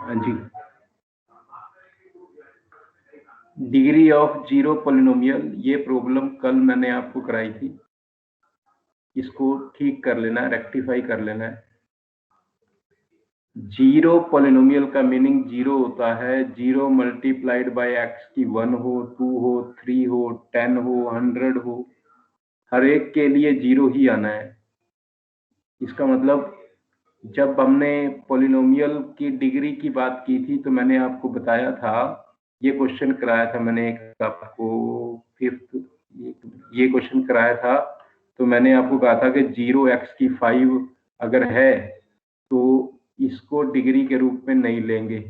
हाँ जी, degree of zero polynomial, ये problem कल मैंने आपको कराई थी, इसको ठीक कर लेना है, रेक्टिफाई कर लेना है। जीरो पॉलिनोमियल का मीनिंग जीरो होता है, जीरो मल्टीप्लाइड बाय एक्स की 1 हो, 2 हो, 3 हो, 10 हो, 100 हो, हर एक के लिए जीरो ही आना है। इसका मतलब जब हमने पॉलिनोमियल की डिग्री की बात की थी तो मैंने आपको बताया था, ये क्वेश्चन कराया था मैंने एक आपको फिफ्थ, ये क्वेश्चन कराया था तो मैंने आपको कहा था कि 0x की 5 अगर है तो इसको डिग्री के रूप में नहीं लेंगे।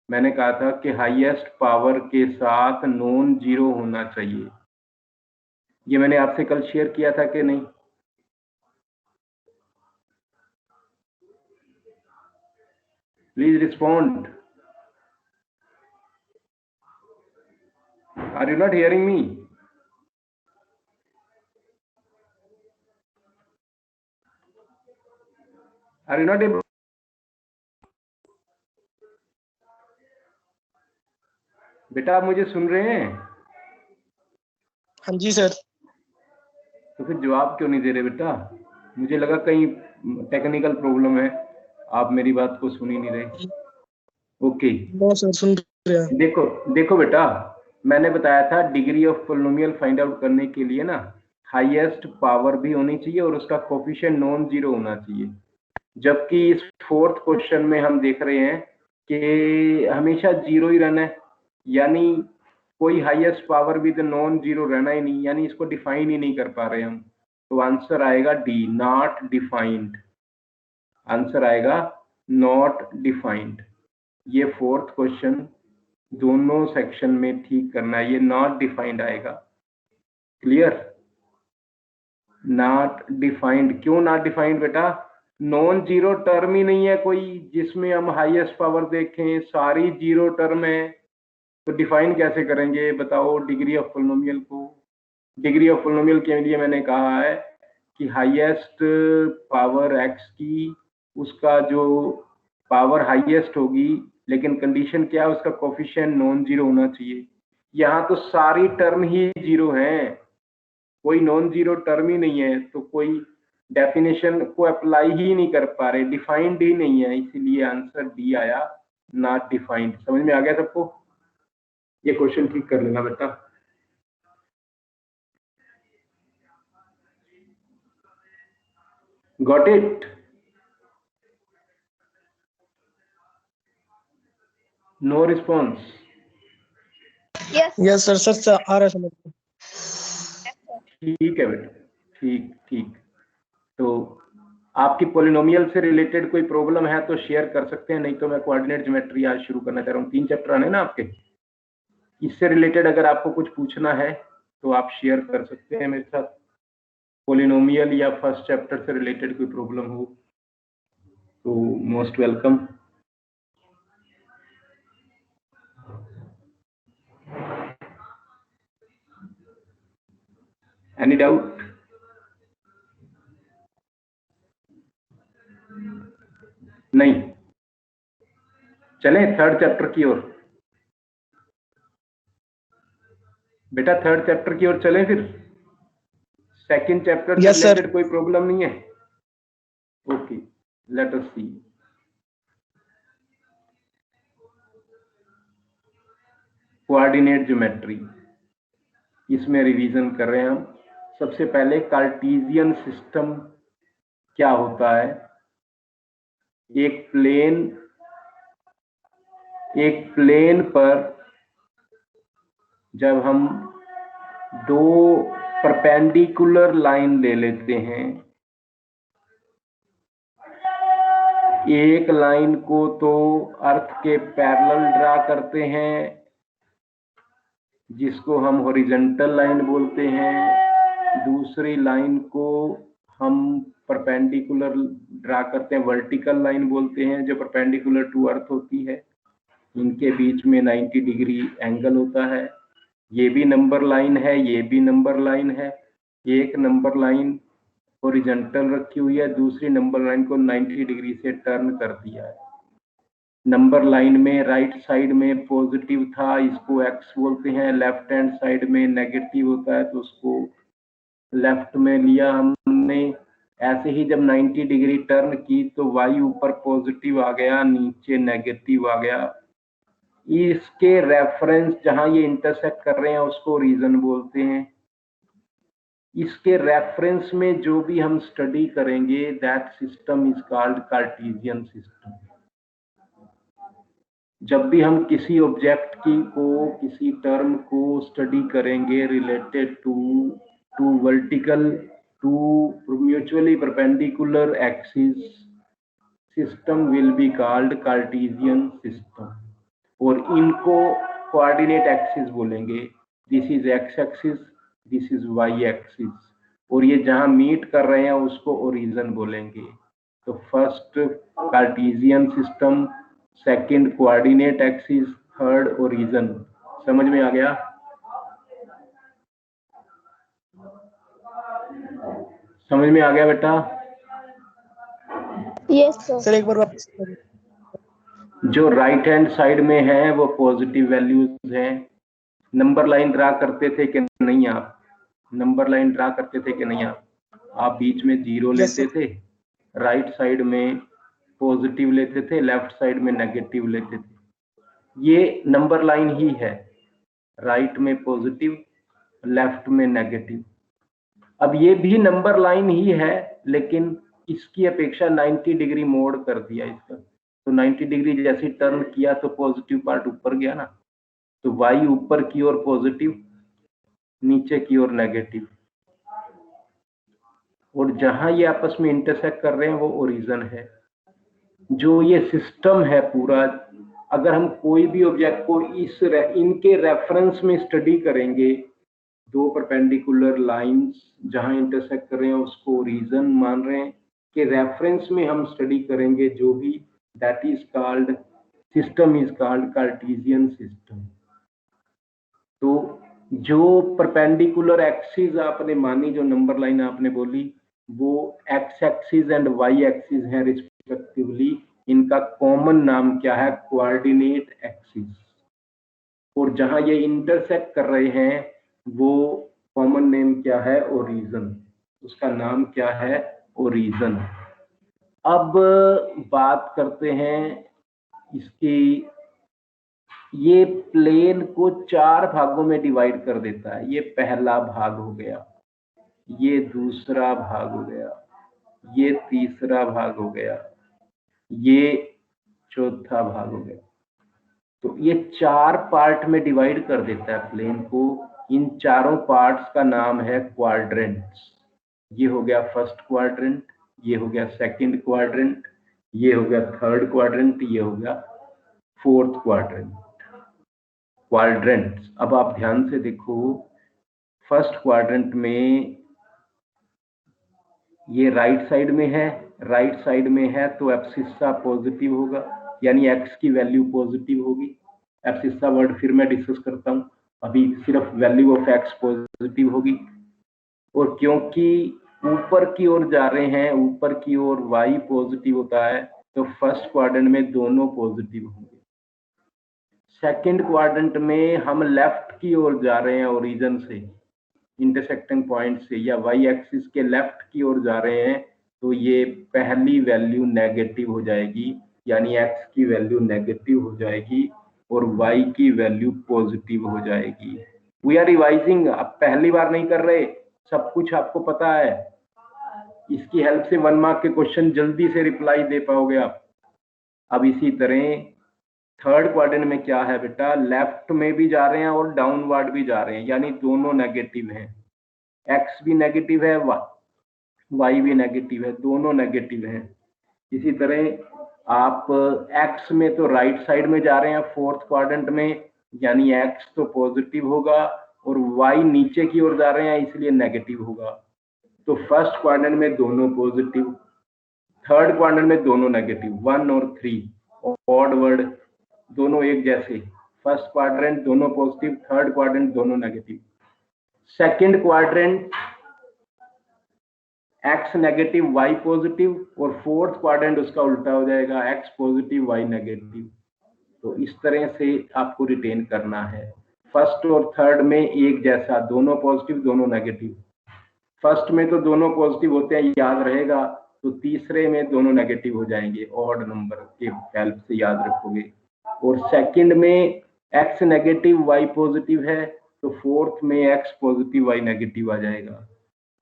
मैंने कहा था कि हाईएस्ट पावर के साथ नॉन जीरो होना चाहिए। ये मैंने आपसे कल शेयर किया था कि नहीं? Please respond. Are you not hearing me? Are you not able? बेटा आप मुझे सुन रहे हैं? हाँ जी सर। तो फिर जवाब क्यों नहीं दे रहे बेटा? मुझे लगा कहीं टेक्निकल प्रॉब्लम है, आप मेरी बात को सुन ही नहीं रहे। ओके सर सुन रहे हैं। देखो देखो बेटा, मैंने बताया था degree of polynomial find out करने के लिए ना हाईएस्ट पावर भी होनी चाहिए और उसका कोफिशिएंट नॉन जीरो होना चाहिए। जबकि इस फोर्थ क्वेश्चन में हम देख रहे हैं कि हमेशा जीरो ही रहना है, यानी कोई हाईएस्ट पावर भी तो नॉन जीरो रहना ही नहीं, यानी इसको डिफाइन ही नहीं कर पा रहे हम। तो आंसर आएगा डी, नॉट डिफाइंड। आंसर आएगा नॉट डिफाइंड। ये फोर्थ क्वेश्चन दोनों सेक्शन में ठीक करना है, ये नॉट डिफाइंड आएगा। क्लियर? नॉट डिफाइंड, क्यों नॉट डिफाइंड बेटा? नॉन जीरो टर्म ही नहीं है कोई जिसमें हम हाईएस्ट पावर देखें, सारी जीरो टर्म है, तो डिफाइन कैसे करेंगे बताओ डिग्री ऑफ पॉलिनोमियल को? डिग्री ऑफ पॉलिनोमियल के लिए मैंने कहा है कि हाईएस्ट पावर एक्स की, उसका जो पावर हाईएस्ट होगी, लेकिन कंडीशन क्या है, उसका कोफिशिएंट नॉन जीरो होना चाहिए। यहाँ तो सारी टर्म ही जीरो हैं, कोई नॉन जीरो टर्म ही नहीं है, तो कोई डेफिनेशन को अप्लाई ही नहीं कर पा रहे, डिफाइंड ही नहीं है, इसीलिए आंसर डी आया, नॉट डिफाइंड। समझ में आ गया सबको? ये क्वेश्चन ठीक कर लेना बेटा। Got it? No response? Yes sir, sir आ रहा है समझ में। ठीक है बेटा, ठीक ठीक। तो आपकी पॉलिनोमियल से रिलेटेड कोई प्रॉब्लम है तो शेयर कर सकते हैं, नहीं तो मैं कोऑर्डिनेट ज्योमेट्री आज शुरू करना चाह रहा हूँ। 3 चैप्टर आने ना आपके, इससे रिलेटेड अगर आपको कुछ पूछना है तो आप शेयर कर सकते हैं मेरे साथ। पॉलिनोमियल या फर्स्ट चैप्टर से रिलेटेड कोई प्रॉब्लम हो तो मोस्ट वेलकम। Any doubt? नहीं? चलें थर्ड चैप्टर की ओर। बेटा थर्ड चैप्टर की ओर चलें फिर। सेकंड चैप्टर से यस सर। रिलेटेड कोई प्रॉब्लम नहीं है? ओके, लेट अस सी। कोऑर्डिनेट ज्योमेट्री, इसमें रिवीजन कर रहे हैं हम। सबसे पहले कार्टेशियन सिस्टम क्या होता है? एक प्लेन पर जब हम दो परपेंडिकुलर लाइन ले लेते हैं, एक लाइन को तो अर्थ के पैरेलल ड्रा करते हैं जिसको हम हॉरिजॉन्टल लाइन बोलते हैं, दूसरी लाइन को हम परपेंडिकुलर ड्रा करते हैं, वर्टिकल लाइन बोलते हैं, जो परपेंडिकुलर टू अर्थ होती है। इनके बीच में 90 डिग्री एंगल होता है। ये भी नंबर लाइन है, ये भी नंबर लाइन है। एक नंबर लाइन हॉरिजॉन्टल रखी हुई है, दूसरी नंबर लाइन को 90 डिग्री से टर्न कर दिया है। नंबर लाइन में राइट साइड में पॉजिटिव था, इसको एक्स बोलते हैं, लेफ्ट हैंड साइड में नेगेटिव होता है तो उसको लेफ्ट में लिया हमने। ऐसे ही जब 90 डिग्री टर्न की तो वाई ऊपर पॉजिटिव आ गया, नीचे नेगेटिव आ गया। इसके रेफरेंस जहां ये इंटरसेक्ट कर रहे हैं उसको रीजन बोलते हैं। इसके रेफरेंस में जो भी हम स्टडी करेंगे that system is called Cartesian system. जब भी हम किसी ऑब्जेक्ट की को किसी टर्म को स्टडी करेंगे related to vertical to mutually perpendicular axis, system will be called Cartesian system. और इनको कोऑर्डिनेट एक्सिस बोलेंगे। This is x axis, this is y axis, और ये जहां मीट कर रहे हैं उसको ओरिजिन बोलेंगे। तो first Cartesian system, second coordinate axis, third origin. समझ में आ गया? समझ में आ गया बेटा? यस सर एक बार वापस करिए। जो राइट हैंड साइड में है वो पॉजिटिव वैल्यूज हैं। नंबर लाइन ड्रा करते थे कि नहीं आप? नंबर लाइन ड्रा करते थे कि नहीं आप बीच में जीरो Yes, लेते थे, राइट साइड में पॉजिटिव लेते थे, लेफ्ट साइड में नेगेटिव लेते थे। ये नंबर लाइन ही है, राइट में पॉजिटिव, लेफ्ट में नेगेटिव। अब ये भी नंबर लाइन ही है लेकिन इसकी अपेक्षा 90 डिग्री मोड़ कर दिया इसका। तो 90 डिग्री जैसे टर्न किया तो पॉजिटिव पार्ट ऊपर गया ना, तो वाई ऊपर की ओर पॉजिटिव, नीचे की ओर नेगेटिव, और जहां ये आपस में इंटरसेक्ट कर रहे हैं वो ओरिजिन है। जो ये सिस्टम है पूरा, अगर हम कोई भी ऑब्जेक्ट को इनके रेफरेंस में स्टडी करेंगे, दो परपेंडिकुलर लाइंस जहां इंटरसेक्ट कर रहे हैं उसको ओरिजिन मान रहे हैं, कि रेफरेंस में हम स्टडी करेंगे जो भी, that is called system is called Cartesian system. तो जो परपेंडिकुलर एक्सिस आपने मानी, जो नंबर लाइन आपने बोली, वो x axis and y axis है रिस्पेक्टिवली। इनका कॉमन नाम क्या है? Coordinate axis. और जहां ये इंटरसेक्ट कर रहे हैं वो कॉमन नेम क्या है? ओरिजिन। उसका नाम क्या है? ओरिजिन। अब बात करते हैं इसकी। ये प्लेन को 4 भागों में डिवाइड कर देता है। ये पहला भाग हो गया, ये दूसरा भाग हो गया, ये तीसरा भाग हो गया, ये चौथा भाग हो गया। तो ये 4 पार्ट में डिवाइड कर देता है प्लेन को। इन चारों पार्ट्स का नाम है क्वाड्रेंट्स। ये हो गया फर्स्ट क्वाड्रेंट, ये हो गया सेकंड क्वाड्रेंट, ये हो गया थर्ड क्वाड्रेंट, ये हो गया फोर्थ क्वाड्रेंट। क्वाड्रेंट्स। अब आप ध्यान से देखो, फर्स्ट क्वाड्रेंट में ये राइट साइड में है, राइट साइड में है तो एब्सिस्सा पॉजिटिव होगा, यानी एक्स की वैल्यू पॉजिटिव होगी। एब्सिस्सा वर्ड फिर मैं डिस्कस करता हूँ, अभी सिर्फ वैल्यू ऑफ एक्स पॉजिटिव होगी। और क्योंकि ऊपर की ओर जा रहे हैं, ऊपर की ओर वाई पॉजिटिव होता है, तो फर्स्ट क्वाड्रेंट में दोनों पॉजिटिव होंगे। सेकंड क्वाड्रेंट में हम लेफ्ट की ओर जा रहे हैं, ओरिजिन से, इंटरसेक्टिंग पॉइंट से, या वाई एक्सिस के लेफ्ट की ओर जा रहे हैं, तो ये पहली वैल्यू नेगेटिव हो जाएगी, यानी एक्स की वैल्यू नेगेटिव हो जाएगी और वाई की वैल्यू पॉजिटिव हो जाएगी। वी आर रिवाइजिंग, अब पहली बार नहीं कर रहे, सब कुछ आपको पता है। इसकी हेल्प से 1 मार्क के क्वेश्चन जल्दी से रिप्लाई दे पाओगे आप। अब इसी तरह थर्ड क्वाड्रेंट में क्या है बेटा? लेफ्ट में भी जा रहे हैं और डाउनवर्ड भी जा रहे हैं, यानी दोनों नेगेटिव हैं। एक्स भी नेगेटिव है, वाई भी नेगेटिव है, दोनों नेगेटिव हैं। इसी तरह आप एक्स में तो राइट साइड में जा रहे हैं फोर्थ क्वाड्रेंट में, यानी एक्स तो पॉजिटिव होगा, और वाई नीचे की ओर जा रहे हैं इसलिए नेगेटिव होगा। तो फर्स्ट क्वाड्रेंट में दोनों पॉजिटिव, थर्ड क्वाड्रेंट में दोनों नेगेटिव, 1 और 3 ऑड वर्ड दोनों एक जैसे। फर्स्ट क्वाड्रेंट दोनों पॉजिटिव, थर्ड क्वाड्रेंट दोनों negative. Second quadrant x negative y positive, और फोर्थ क्वाड्रेंट उसका उल्टा हो जाएगा, एक्स पॉजिटिव वाई नेगेटिव। तो इस तरह से आपको रिटेन करना है। फर्स्ट और थर्ड में एक जैसा, दोनों पॉजिटिव दोनों नेगेटिव। फर्स्ट में तो दोनों पॉजिटिव होते हैं, याद रहेगा, तो तीसरे में दोनों नेगेटिव हो जाएंगे, ऑड नंबर के हेल्प से याद रखोगे। और सेकंड में x नेगेटिव y पॉजिटिव है, तो फोर्थ में x पॉजिटिव y नेगेटिव आ जाएगा।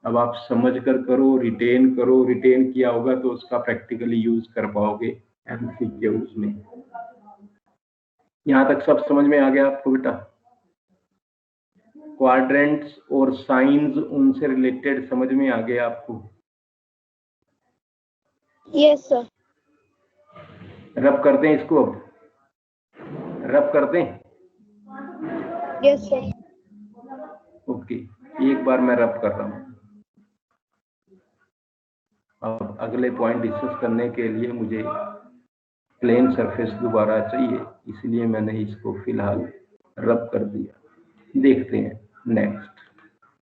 अब आप समझ कर करो, रिटेन किया होगा तो उसका प्रैक्टिकली यूज कर पाओगे एमसीक्यूज में। यहाँ तक सब समझ में आ गया आपको बेटा? क्वाड्रेंट्स और साइंस उनसे रिलेटेड समझ में आ गया आपको? Yes sir. रब करते हैं इसको, अब रब करते हैं। Yes sir. ओके, एक बार मैं रब कर रहा हूँ। अब अगले पॉइंट डिस्कस करने के लिए मुझे प्लेन सरफेस दोबारा चाहिए, इसलिए मैंने इसको फिलहाल रब कर दिया। देखते हैं नेक्स्ट।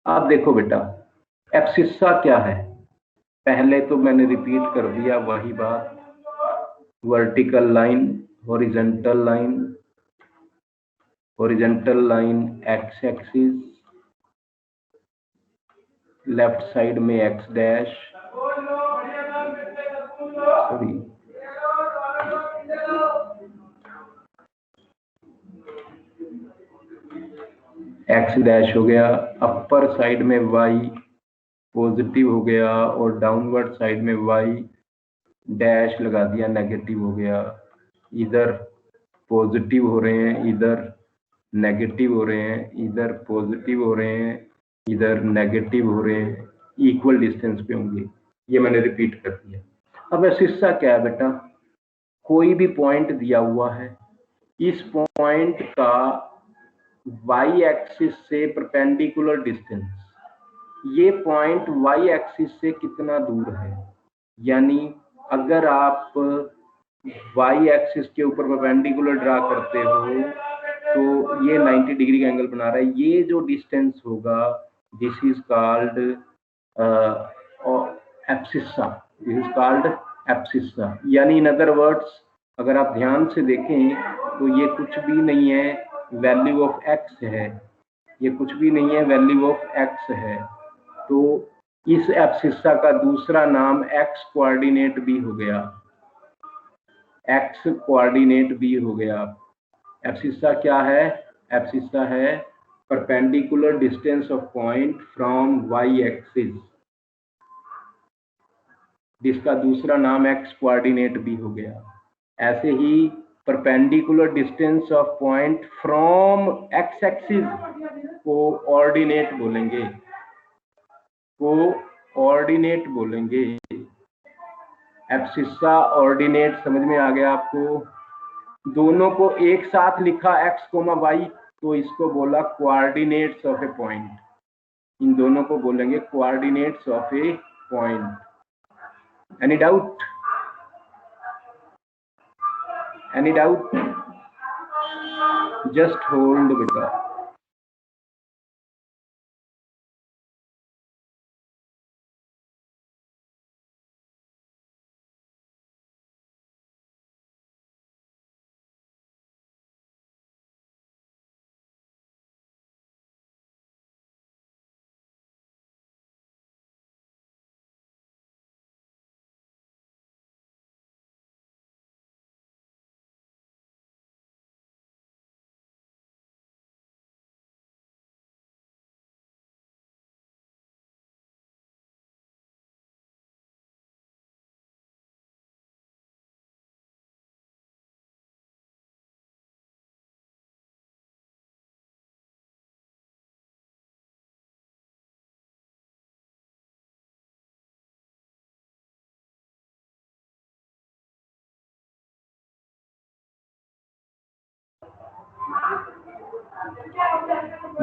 आप देखो बेटा, एब्सिस्सा क्या है? पहले तो मैंने रिपीट कर दिया वही बात, vertical line, horizontal line X axis, left side में X dash, sorry X dash हो गया, अपर साइड में वाई पॉजिटिव हो गया और डाउनवर्ड साइड में वाई डैश लगा दिया, नेगेटिव हो गया। इधर पॉजिटिव हो रहे हैं, इधर नेगेटिव हो रहे हैं, इधर पॉजिटिव हो रहे हैं, इधर नेगेटिव हो रहे हैं, इक्वल डिस्टेंस पे होंगे। ये मैंने रिपीट कर दिया। अब एब्सिस्सा क्या है बेटा? कोई भी पॉइंट दिया हुआ है, इस पॉइंट का वाई एक्सिस से परपेंडिकुलर डिस्टेंस, ये पॉइंट वाई एक्सिस से कितना दूर है, यानी अगर आप वाई एक्सिस के ऊपर परपेंडिकुलर ड्रा करते हो तो ये 90 डिग्री का एंगल बना रहा है। ये जो डिस्टेंस होगा, this is called abscissa, this is called abscissa. यानी इन अदर वर्ड्स, अगर आप ध्यान से देखें तो ये कुछ भी नहीं है, वैल्यू ऑफ एक्स है, ये कुछ भी नहीं है, वैल्यू ऑफ एक्स है। तो इस एब्सिस्सा का दूसरा नाम एक्स कोऑर्डिनेट भी हो गया, एक्स कोऑर्डिनेट भी हो गया। एब्सिस्सा क्या है? एब्सिस्सा है perpendicular distance of point from Y axis, जिसका दूसरा नाम एक्स कोऑर्डिनेट भी हो गया। ऐसे ही perpendicular distance of point from X axis को ऑर्डिनेट बोलेंगे, कोऑर्डिनेट बोलेंगे। एब्सिस्सा ऑर्डिनेट समझ में आ गया आपको? दोनों को एक साथ लिखा x, y, तो इसको बोला कोऑर्डिनेट्स ऑफ ए पॉइंट। इन दोनों को बोलेंगे coordinates of a point. Any doubt? Any doubt? Just hold बेटा।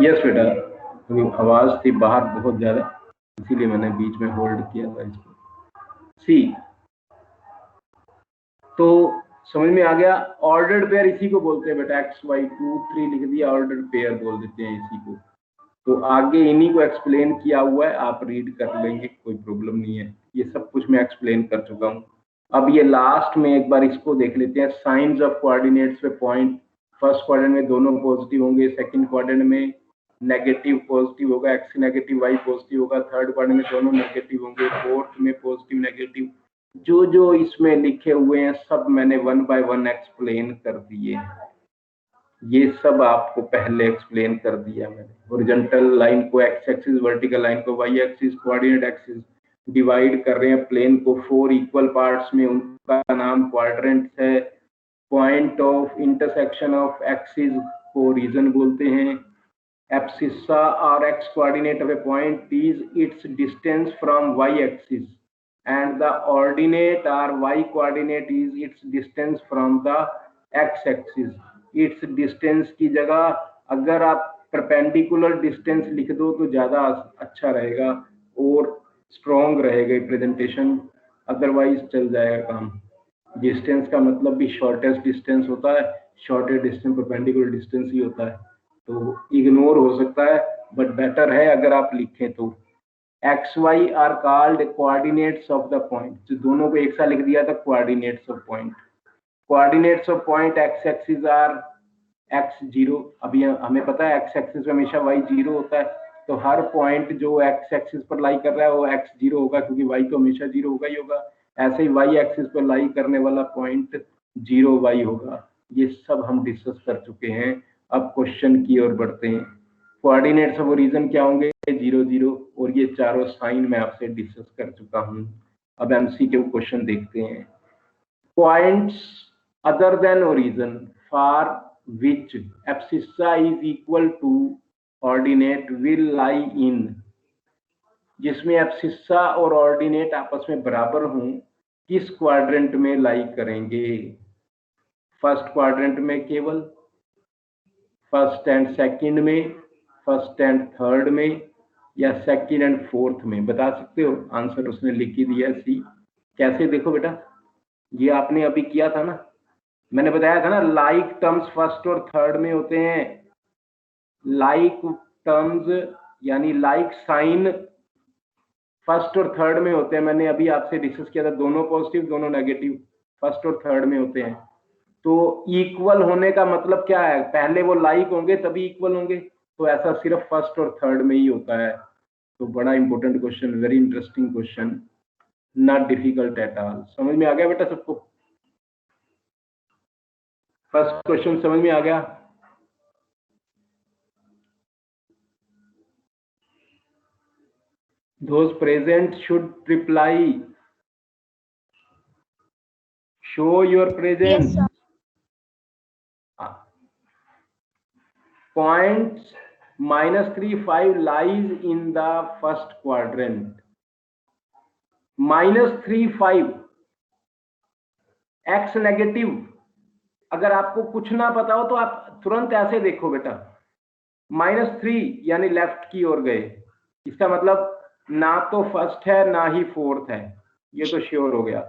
यस बेटा, आवाज थी बाहर बहुत ज्यादा, इसीलिए मैंने बीच में होल्ड किया था इसको। सी, तो समझ में आ गया? ऑर्डर्ड पेयर इसी को बोलते हैं बेटा, एक्स वाई 2 3 लिख दिया, ऑर्डर्ड पेयर बोल देते हैं इसी को। तो आगे इन्हीं को एक्सप्लेन किया हुआ है, आप रीड कर लेंगे, कोई प्रॉब्लम नहीं है। ये सब कुछ मैं एक्सप्लेन कर चुका हूँ। अब ये लास्ट में एक बार इसको देख लेते हैं, साइंस ऑफ कोऑर्डिनेट्स पे पॉइंट। फर्स्ट क्वाड्रेंट में दोनों पॉजिटिव होंगे, सेकंड क्वाड्रेंट में नेगेटिव पॉजिटिव होगा, एक्स नेगेटिव वाई पॉजिटिव होगा, थर्ड क्वाड्रेंट में दोनों नेगेटिव होंगे, फोर्थ में पॉजिटिव नेगेटिव। जो जो इसमें लिखे हुए हैं सब मैंने 1 बाय 1 एक्सप्लेन कर दिए हैं। ये सब आपको पहले एक्सप्लेन कर दिया मैंने। हॉरिजॉन्टल लाइन को एक्स एक्सिस, वर्टिकल लाइन को y axis, coordinate axis, divide कर रहे हैं प्लेन को 4 इक्वल पार्ट्स में, उनका नाम क्वाड्रेंट्स है। Point of intersection of axis को रीजन बोलते हैं। एब्सिसा और X coordinate of a point is its distance from Y axis and the ordinate और Y coordinate is its distance from the X axis. Its distance की जगह अगर आप perpendicular distance लिख दो तो ज्यादा अच्छा रहेगा और स्ट्रॉन्ग रहेगा प्रेजेंटेशन, अदरवाइज चल जाएगा काम। डिस्टेंस का मतलब भी शॉर्टेस्ट डिस्टेंस होता है, शॉर्टेस्ट डिस्टेंस परपेंडिकुलर डिस्टेंस ही होता है, तो इग्नोर हो सकता है, बट बेटर है अगर आप लिखें तो। X y are called coordinates of the point, जो दोनों को एक साथ लिख दिया था, coordinates of point. Coordinates of point x axis are x zero. अभी हमें पता है एक्स एक्सिस में हमेशा वाई जीरो होता है, तो हर पॉइंट जो एक्स एक्सिस पर लाई कर रहा है वो एक्स जीरो होगा, क्योंकि वाई तो हमेशा जीरो होगा ही होगा। ऐसे ही वाई एक्सिस पर लाई करने वाला पॉइंट जीरो वाई होगा। ये सब हम डिस्कस कर चुके हैं। अब क्वेश्चन की ओर बढ़ते हैं। कोऑर्डिनेट्स ऑफ रीजन क्या होंगे? 0 0, और ये चारों साइन मैं आपसे डिस्कस कर चुका हूँ। अब एमसीक्यू क्वेश्चन देखते हैं। Points other than origin for which abscissa is equal to ordinate will lie in, जिसमें एब्सिसा और ऑर्डिनेट आपस में बराबर हों, किस क्वाड्रेंट में लाई करेंगे? फर्स्ट क्वाड्रेंट में केवल, फर्स्ट एंड सेकंड में, फर्स्ट एंड थर्ड में, या सेकंड एंड फोर्थ में? बता सकते हो? आंसर उसने लिख ही दिया सी। कैसे? देखो बेटा, ये आपने अभी किया था ना, मैंने बताया था ना, लाइक टर्म्स फर्स्ट और थर्ड में होते हैं। लाइक टर्म्स यानी लाइक साइन फर्स्ट और थर्ड में होते हैं। मैंने अभी आपसे डिस्कस किया था, दोनों पॉजिटिव दोनों नेगेटिव फर्स्ट और थर्ड में होते हैं। तो इक्वल होने का मतलब क्या है? पहले वो लाइक होंगे तभी इक्वल होंगे, तो ऐसा सिर्फ फर्स्ट और थर्ड में ही होता है। तो बड़ा important question, very interesting question, not difficult at all. समझ में आ गया बेटा सबको? फर्स्ट क्वेश्चन समझ में आ गया? Those present should reply. Show your presence. Yes, sir. Points -3 5 lies in the first quadrant. -3 5 x negative. अगर आपको कुछ ना पता हो तो आप तुरंत ऐसे देखो बेटा, -3 यानी लेफ्ट की ओर गए, इसका मतलब ना तो फर्स्ट है ना ही फोर्थ है, ये तो श्योर हो गया।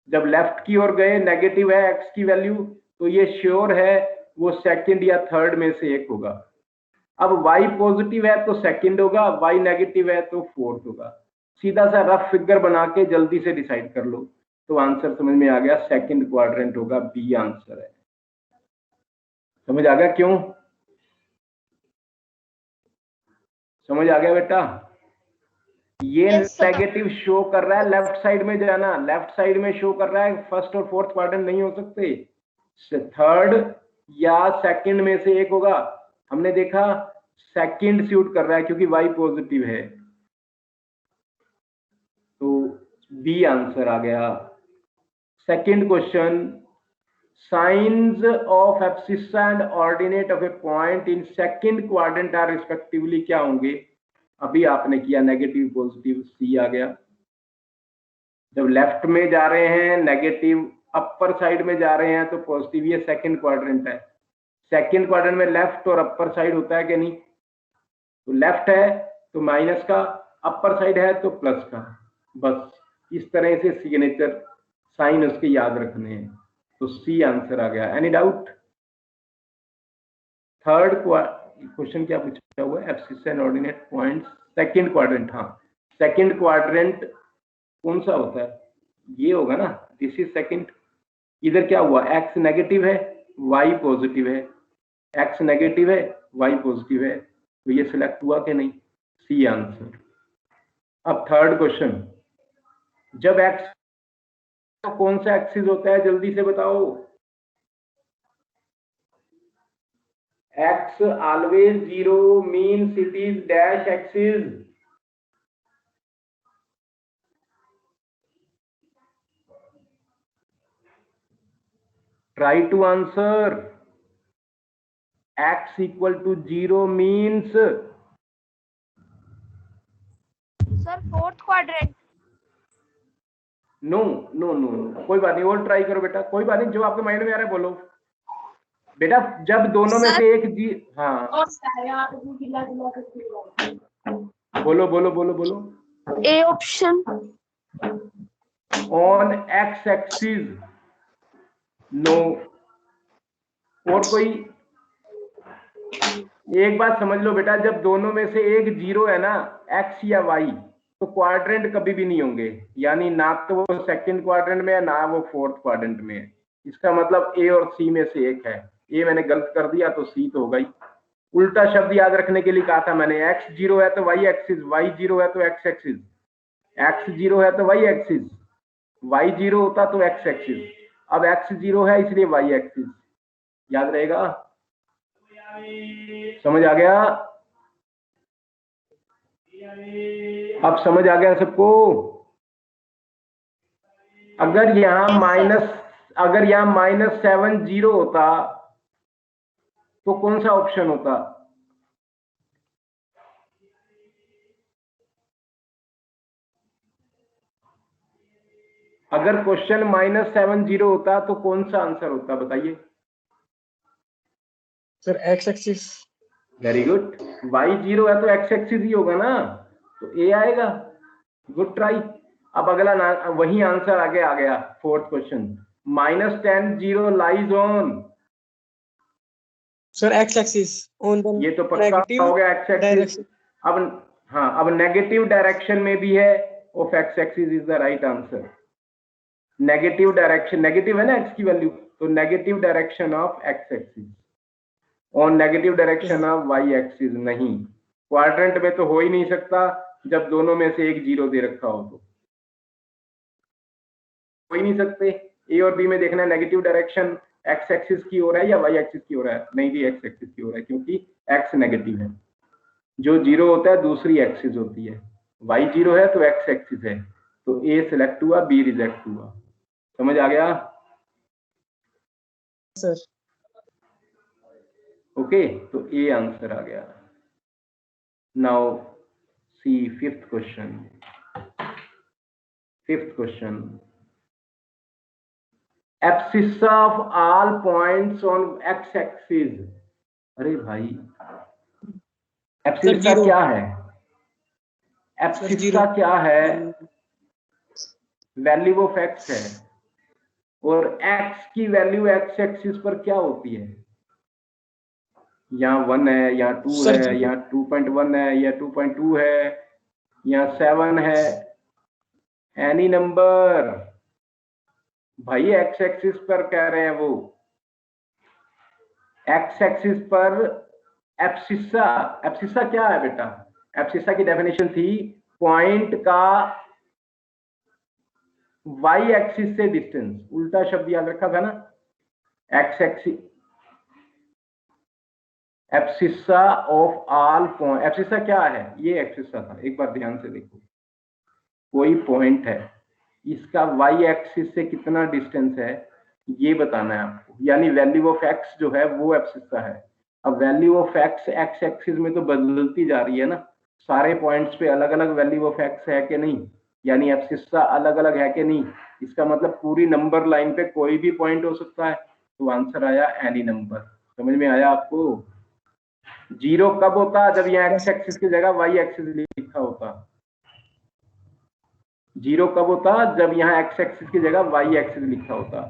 जब लेफ्ट की ओर गए, नेगेटिव है एक्स की वैल्यू, तो ये श्योर है वो सेकंड या थर्ड में से एक होगा। अब y पॉजिटिव है तो सेकंड होगा, y नेगेटिव है तो फोर्थ होगा। सीधा सा रफ फिगर बना के जल्दी से डिसाइड कर लो, तो आंसर समझ में आ गया, सेकंड क्वाड्रेंट होगा, बी आंसर है। समझ आ गया? क्यों समझ आ गया बेटा? ये Yes, sir. नेगेटिव शो कर रहा है लेफ्ट साइड में जाना, लेफ्ट साइड में शो कर रहा है, फर्स्ट और फोर्थ क्वाड्रेंट नहीं हो सकते, थर्ड या सेकंड में से एक होगा। हमने देखा सेकंड सूट कर रहा है क्योंकि y पॉजिटिव है, तो बी आंसर आ गया। Second question, signs of abscissa and ordinate of a point in second quadrant are respectively क्या होंगे? अभी आपने किया नेगेटिव पॉजिटिव, सी आ गया। जब लेफ्ट में जा रहे हैं नेगेटिव, अपर साइड में जा रहे हैं तो पॉजिटिव, ये सेकंड क्वाड्रेंट है। सेकंड क्वाड्रेंट में लेफ्ट और अपर साइड होता है कि नहीं? तो लेफ्ट है तो माइनस का, अपर साइड है तो प्लस का, बस इस तरह से सिग्नेचर साइन उसके याद रखने हैं। तो सी आंसर आ गया। Any doubt? थर्ड क्वेश्चन क्या पूछा हुआ है? Abscissa and ordinate points second quadrant. हाँ, सेकंड क्वाड्रेंट कौन सा होता है? ये होगा ना, दिस इज सेकंड। इधर क्या हुआ, x नेगेटिव है y पॉजिटिव है, x नेगेटिव है y पॉजिटिव है, तो ये सिलेक्ट हुआ कि नहीं, सी आंसर। अब थर्ड क्वेश्चन, जब x तो कौन सा एक्सिस होता है, जल्दी से बताओ। x always 0 means it is dash axis। Try to answer। x equal to 0 means sir fourth quadrant. No no no, कोई बात नहीं, और ट्राई करो बेटा, कोई बात नहीं, जो आपके माइंड में आ रहा है बोलो बेटा। जब दोनों में से एक जी, हाँ बोलो बोलो बोलो बोलो। A option. On x axis no. और कोई, एक बात समझ लो बेटा, जब दोनों में से एक जीरो है ना, एक्स या वाई, तो क्वाड्रेंट कभी भी नहीं होंगे, यानी ना तो वो सेकंड क्वाड्रेंट में है ना वो फोर्थ क्वाड्रेंट में है। इसका मतलब ए और सी में से एक है। ए मैंने गलत कर दिया तो सी तो होगा ही। उल्टा शब्द याद रखने के लिए कहा था मैंने, एक्स जीरो है तो वाई एक्सिस, वाई जीरो है तो एक्स एक्सिस, एक्स जीरो है तो वाई एक्सिस, वाई जीरो होता तो एक्स एक्सिस। अब एक्स जीरो है इसलिए वाई एक्सिस, याद रहेगा। समझ आ गया, अब समझ आ गया सबको। अगर यहां -7 होता तो कौन सा ऑप्शन होता। अगर क्वेश्चन -7 होता तो कौन सा आंसर होता, बताइए। Sir x axis. Very good, y zero है तो एक्स एक्सिस ही होगा ना, तो ए आएगा। Good try. अब अगला वही आंसर आगे आ गया, fourth question, -10 0 lies on. Sir x axis on the ये तो पक्का हो गया, एक्स एक्सिस। अब हाँ, अब नेगेटिव डायरेक्शन में भी है, of x axis is the right answer. Negative direction, negative है ना एक्स की वैल्यू, तो negative direction of x axis, on negative direction of y axis नहीं। क्वाड्रेंट में तो हो ही नहीं सकता जब दोनों में से एक जीरो दे रखा हो, तो हो ही नहीं सकते। ए और बी में देखना है नेगेटिव डायरेक्शन एक्स एक्सिस की हो रहा है या वाई एक्सिस की हो रहा है, नहीं भी एक्स एक्सिस की हो रहा है, क्योंकि एक्स नेगेटिव है। जो जीरो होता है दूसरी एक्सिस होती है, वाई जीरो है तो एक्स एक्सिस है, तो ए सिलेक्ट हुआ, बी रिजेक्ट हुआ। समझ आ गया सर। ओके, तो ए आंसर आ गया। Now C fifth question. Fifth question, abscissa of all points on x axis. अरे भाई, एब्सिस्सा क्या है, एब्सिस्सा क्या है, वैल्यू ऑफ एक्स है, और एक्स की वैल्यू एक्स एक्सिस पर क्या होती है, यहाँ 1 है, यहाँ 2 है, यहाँ 2.1 है, या 2.2 है, यहाँ 7 है, एनी नंबर। भाई एक्स एक्सिस पर कह रहे हैं वो, एक्स एक्सिस पर एब्सिस्सा। एब्सिस्सा क्या है बेटा, एब्सिस्सा की डेफिनेशन थी पॉइंट का वाई एक्सिस से डिस्टेंस। उल्टा शब्द याद रखा था ना, x axis, abscissa of all point. Abscissa क्या है, ये एब्सिस्सा था, एक बार ध्यान से देखो। कोई पॉइंट है, इसका वाई एक्सिस से कितना डिस्टेंस है ये बताना है आपको, यानी वैल्यू ऑफ एक्स जो है वो एब्सिस्सा है। अब value of x x axis में तो बदलती जा रही है ना, सारे पॉइंट्स पे अलग अलग वैल्यू ऑफ एक्स है कि नहीं, यानी एब्सिस्सा अलग अलग है कि नहीं। इसका मतलब पूरी नंबर लाइन पे कोई भी पॉइंट हो सकता है, तो आंसर आया एनी नंबर। समझ में आया आपको। जीरो कब होता, जब यहाँ एक्स एक्सिस की जगह वाई एक्सिस लिखा होता। जीरो कब होता, जब यहाँ एक्स एक्सिस की जगह वाई एक्सिस लिखा होता।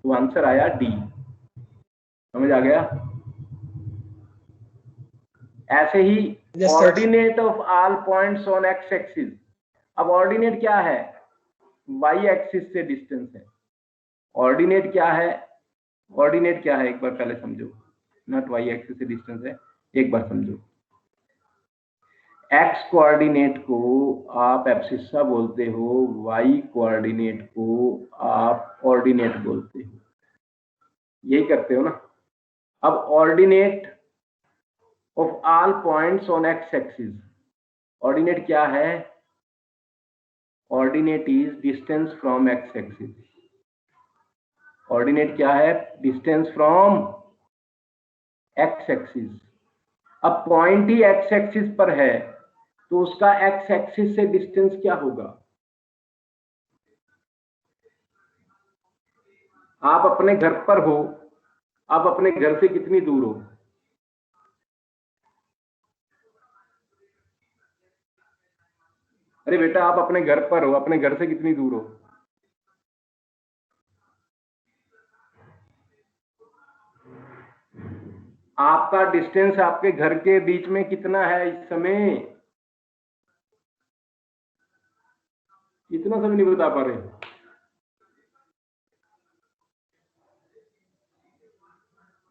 तो आंसर आया डी। समझ आ गया। ऐसे ही ordinate of all points on x axis. अब ऑर्डिनेट क्या है, वाई एक्सिस से डिस्टेंस है। ऑर्डिनेट क्या है, ऑर्डिनेट क्या है एक बार पहले समझो, नॉट वाई एक्सिस से डिस्टेंस है, एक बार समझो। एक्स कोऑर्डिनेट को आप एब्सिस्सा बोलते हो, वाई कोऑर्डिनेट को आप ऑर्डिनेट बोलते हो, यही करते हो ना। अब ordinate of all points on x axis, ordinate क्या है, ordinate is distance from X axis. Ordinate क्या है, डिस्टेंस फ्रॉम एक्स एक्सिस। अब पॉइंट ही एक्स एक्सिस पर है तो उसका एक्स एक्सिस से डिस्टेंस क्या होगा। आप अपने घर पर हो, आप अपने घर से कितनी दूर हो, अरे बेटा आप अपने घर पर हो, अपने घर से कितनी दूर हो, आपका डिस्टेंस आपके घर के बीच में कितना है इस समय, इतना सब नहीं बता पा रहे।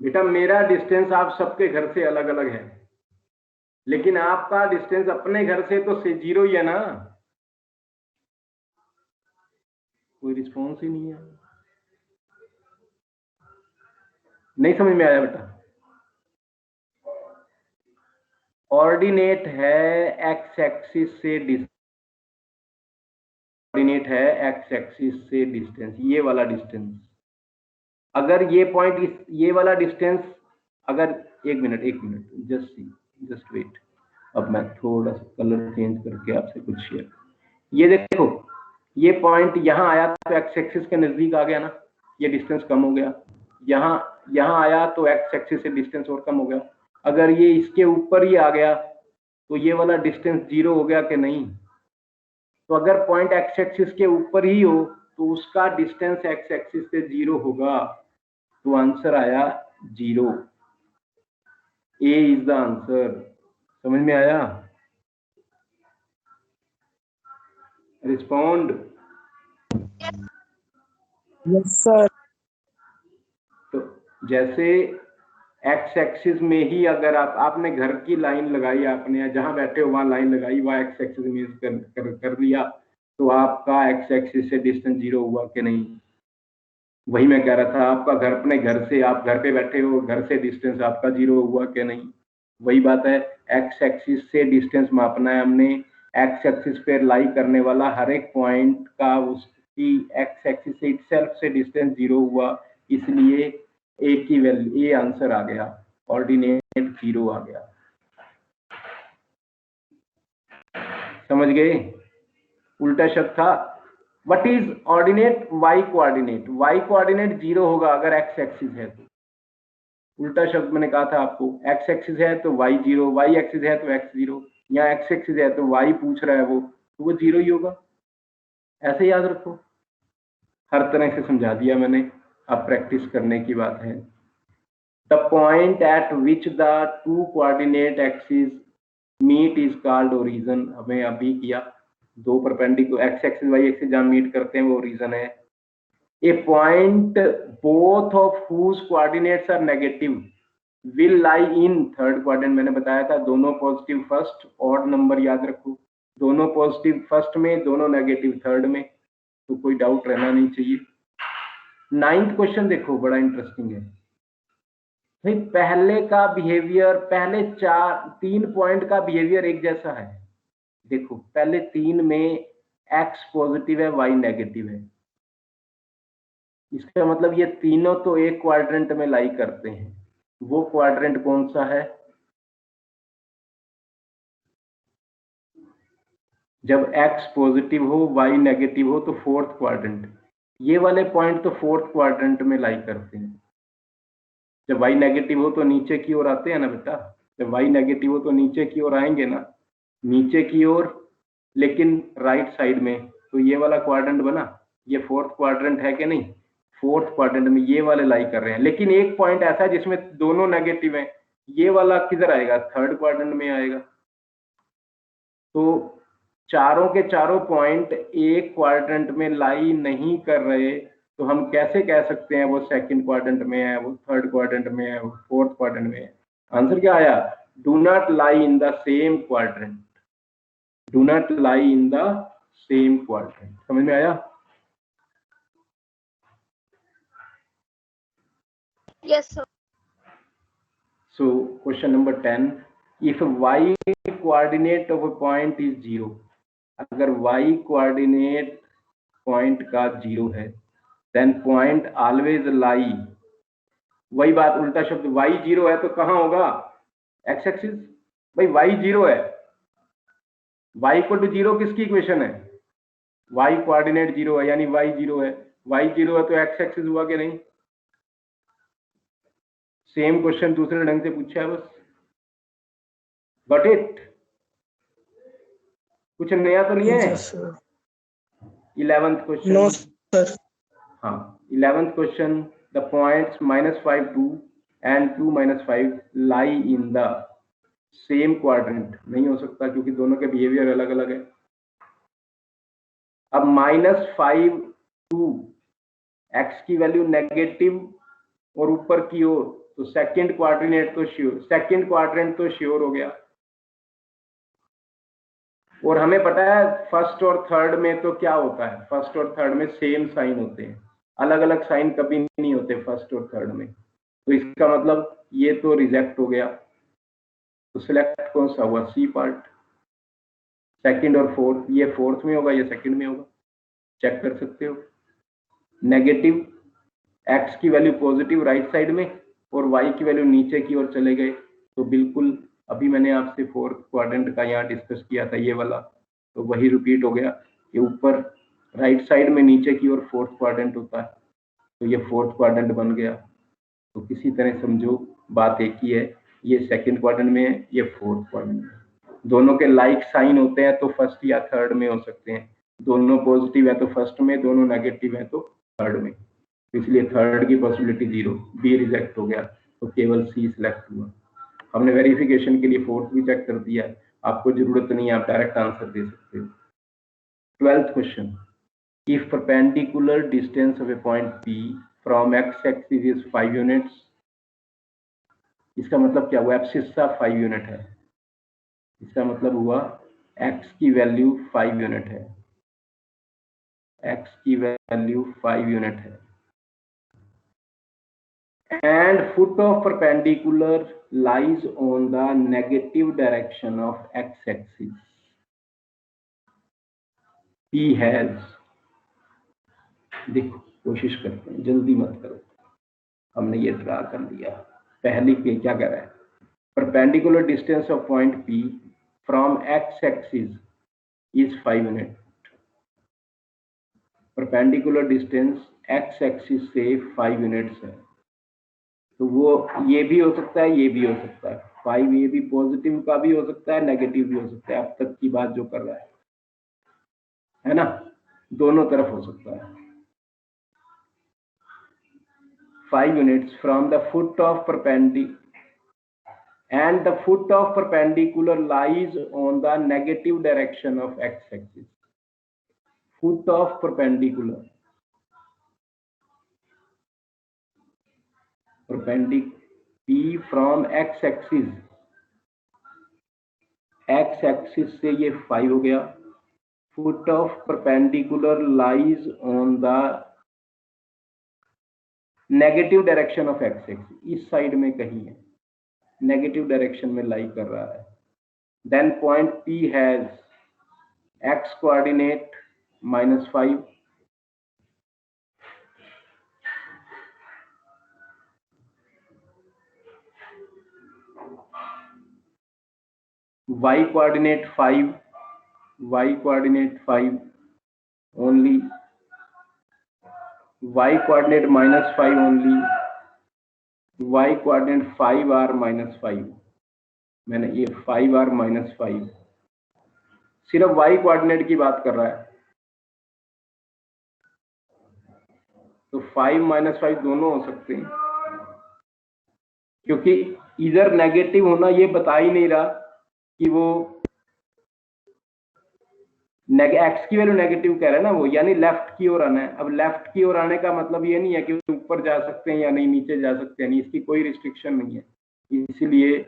बेटा मेरा डिस्टेंस आप सबके घर से अलग अलग है, लेकिन आपका डिस्टेंस अपने घर से तो से 0 ही है ना। कोई रिस्पॉन्स ही नहीं है, नहीं समझ में आया बेटा। ऑर्डिनेट है एक्स एक्सिस से डिस्टेंस, ऑर्डिनेट है एक्स एक्सिस से डिस्टेंस, ये वाला डिस्टेंस। अगर ये पॉइंट ये वाला डिस्टेंस, अगर एक मिनट जस्ट वेट, अब मैं थोड़ा सा कलर चेंज करके आपसे कुछ शेयर, ये देखो ये पॉइंट यहाँ आया तो एक्स एक्सिस के नजदीक आ गया ना, ये डिस्टेंस कम हो गया। यहाँ आया तो एक्स एक्सिस से डिस्टेंस और कम हो गया। अगर ये इसके ऊपर ही आ गया तो ये वाला डिस्टेंस 0 हो गया कि नहीं। तो अगर पॉइंट एक्स एक्सिस के ऊपर ही हो तो उसका डिस्टेंस एक्स एक्सिस से 0 होगा, तो आंसर आया 0। ए इज द आंसर। समझ में आया, रिस्पॉन्ड। Yes, sir. तो जैसे एक्स एक्सिस में ही अगर आपने घर की लाइन लगाई, आपने जहां बैठे हो वहां लाइन लगाई, वहां एक्स एक्सिस में कर लिया, तो आपका एक्स एक्सिस से डिस्टेंस 0 हुआ कि नहीं। वही मैं कह रहा था, आपका घर अपने घर से, आप घर पे बैठे हो, घर से डिस्टेंस आपका 0 हुआ कि नहीं। वही बात है, एक्स एक्सिस से डिस्टेंस मापना है हमने, एक्स एक्सिस पे लाई करने वाला हर एक पॉइंट का उसकी एक्स एक्सिस से इटसेल्फ से डिस्टेंस 0 हुआ, इसलिए ए की वैल्यू, ए आंसर आ गया, ऑर्डिनेट 0 आ गया। समझ गए, उल्टा शब्द था। What is ordinate, y coordinate, y coordinate 0 होगा अगर एक्स एक्सिस है तो। उल्टा शब्द मैंने कहा था आपको, एक्स एक्सिस है तो वाई 0, वाई एक्सिस है तो एक्स 0, यहाँ एक्स एक्सिस है तो वाई पूछ रहा है वो, तो वो 0 ही होगा। ऐसे याद रखो, हर तरह से समझा दिया मैंने, अब प्रैक्टिस करने की बात है। The point at which the two coordinate axis meet is called origin, हमें अभी किया। दो perpendicular x axis y axis जहां मीट करते हैं वो ओरिजिन है। A point both of whose coordinates are negative will lie in third quadrant, मैंने बताया था दोनों पॉजिटिव फर्स्ट, ऑड नंबर याद रखो, दोनों पॉजिटिव फर्स्ट में, दोनों नेगेटिव थर्ड में, तो कोई डाउट रहना नहीं चाहिए। 9th क्वेश्चन देखो, बड़ा इंटरेस्टिंग है भाई। पहले का बिहेवियर, पहले 3 पॉइंट का बिहेवियर एक जैसा है। देखो पहले 3 में x पॉजिटिव है, y नेगेटिव है, इसका मतलब ये तीनों तो एक क्वाड्रेंट में लाई करते हैं। वो क्वाड्रेंट कौन सा है, जब x पॉजिटिव हो y नेगेटिव हो तो 4th क्वाड्रेंट। ये वाले पॉइंट तो 4th क्वाड्रेंट में लाई करते हैं। जब y नेगेटिव हो तो नीचे की ओर आते हैं ना बेटा, जब y नेगेटिव हो तो नीचे की ओर आएंगे ना, नीचे की ओर, लेकिन राइट साइड में। तो ये वाला क्वाड्रेंट बना, ये 4th क्वाड्रेंट है कि नहीं, 4th क्वाड्रेंट में ये वाले लाई कर रहे हैं। लेकिन एक पॉइंट ऐसा है जिसमें दोनों नेगेटिव हैं, ये वाला किधर आएगा, 3rd क्वाड्रेंट में आएगा। तो चारों के चारों पॉइंट एक क्वाड्रेंट में लाई नहीं कर रहे, तो हम कैसे कह सकते हैं वो सेकंड क्वाड्रेंट में है, वो थर्ड क्वाड्रेंट में है, वो फोर्थ क्वाड्रेंट में है? आंसर क्या आया? Do not lie in the same quadrant, do not lie in the same quadrant. समझ में आया? Yes, sir. So question number 10, if y coordinate of a point is 0, अगर y coordinate पॉइंट का 0 है, देन पॉइंट ऑलवेज लाई, वही बात उल्टा शब्द, y 0 है तो कहां होगा? X axis. भाई y 0 है, y इक्वल टू 0 किसकी इक्वेशन है? y कोऑर्डिनेट 0 है, यानी y 0 है, y 0 है तो एक्स एक्सिस हुआ कि नहीं? सेम क्वेश्चन दूसरे ढंग से पूछा है बस। Got it? कुछ नया तो नहीं है? Yes, sir. 11th question. No, sir. हाँ, 11th question, the points -5 2 and 2 -5 lie in the same quadrant. नहीं हो सकता क्योंकि दोनों के बिहेवियर अलग अलग है। अब -5 2, एक्स की वैल्यू नेगेटिव और ऊपर की ओर, तो सेकंड क्वाड्रेंट तो श्योर हो गया। और हमें पता है फर्स्ट और थर्ड में तो क्या होता है, फर्स्ट और थर्ड में सेम साइन होते हैं, अलग अलग साइन कभी नहीं होते फर्स्ट और थर्ड में। तो इसका मतलब ये तो रिजेक्ट हो गया, तो सिलेक्ट कौन सा हुआ? C part. सेकंड और फोर्थ, ये फोर्थ में होगा, ये सेकंड में होगा, चेक कर सकते हो। नेगेटिव, एक्स की वैल्यू पॉजिटिव राइट साइड में और वाई की वैल्यू नीचे की ओर चले गए, तो बिल्कुल अभी मैंने आपसे फोर्थ क्वाड्रेंट का यहाँ डिस्कस किया था ये वाला, तो वही रिपीट हो गया कि ऊपर राइट साइड में नीचे की ओर फोर्थ क्वाड्रेंट होता है, तो ये फोर्थ क्वाड्रेंट बन गया। तो किसी तरह समझो बात एक ही है, ये सेकंड क्वाड्रेंट में है, ये फोर्थ क्वाड्रेंट में। दोनों के लाइक साइन होते हैं तो फर्स्ट या थर्ड में हो सकते हैं, दोनों पॉजिटिव है तो फर्स्ट में, दोनों नेगेटिव है तो थर्ड में, इसलिए थर्ड की पॉसिबिलिटी 0, बी रिजेक्ट हो गया, तो केवल सी सिलेक्ट हुआ। हमने वेरिफिकेशन के लिए फोर्थ भी चेक कर दिया है, आपको जरूरत नहीं है, आप डायरेक्ट आंसर दे सकते हो। 12th question, if perpendicular distance of a point P from X axis is 5 units, इसका मतलब क्या हुआ? एब्सिस्सा 5 यूनिट है, इसका मतलब हुआ एक्स की वैल्यू 5 यूनिट है, एक्स की वैल्यू 5 यूनिट है, and foot of perpendicular lies on the negative direction of x-axis. P has, देखो कोशिश करते हैं, जल्दी मत करो, हमने ये ड्रा कर लिया। पहली पे क्या कह रहा है? Perpendicular distance of point P from x-axis is 5 unit. Perpendicular distance x-axis से 5 यूनिट्स है, तो वो ये भी हो सकता है, ये भी हो सकता है, 5 ये भी पॉजिटिव का भी हो सकता है, नेगेटिव भी हो सकता है, अब तक की बात जो कर रहा है ना, दोनों तरफ हो सकता है। 5 units from the foot of and the foot of perpendicular lies on the negative direction of x-axis. Foot of perpendicular P from x-axis, x-axis से ये 5 हो गया, foot of perpendicular lies on the negative direction of x-axis, इस side में कहीं है, negative direction में लाई कर रहा है। Then point P has x coordinate -5, y coordinate 5, y coordinate 5 only, y coordinate -5 only, y coordinate 5r -5, मैंने ये 5r -5, सिर्फ y कोऑर्डिनेट की बात कर रहा है, तो 5 - 5 दोनों हो सकते हैं, क्योंकि इधर नेगेटिव होना ये बता ही नहीं रहा कि वो एक्स की वैल्यू नेगेटिव कह रहे हैं ना वो, यानी लेफ्ट की ओर आना है। अब लेफ्ट की ओर आने का मतलब ये नहीं है कि ऊपर जा सकते हैं या नहीं, नीचे जा सकते हैं नहीं, इसकी कोई रिस्ट्रिक्शन नहीं है। इसलिए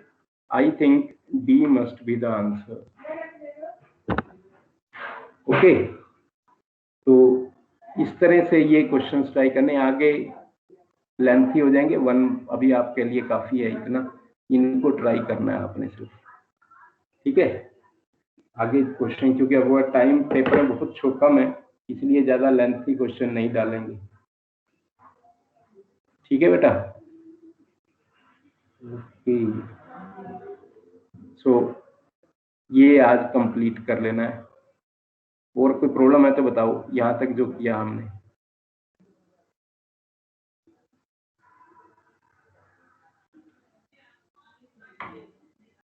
I think D must be the answer. Okay, तो इस तरह से ये क्वेश्चन ट्राई करने, आगे लेंथी हो जाएंगे। 1 अभी आपके लिए काफी है, इतना इनको ट्राई करना है आपने सिर्फ, ठीक है। आगे क्वेश्चन क्योंकि अब वो टाइम पेपर में बहुत कम है, इसलिए ज्यादा लेंथी क्वेश्चन नहीं डालेंगे, ठीक है बेटा। ओके, सो ये आज कंप्लीट कर लेना है। और कोई प्रॉब्लम है तो बताओ, यहाँ तक जो किया हमने।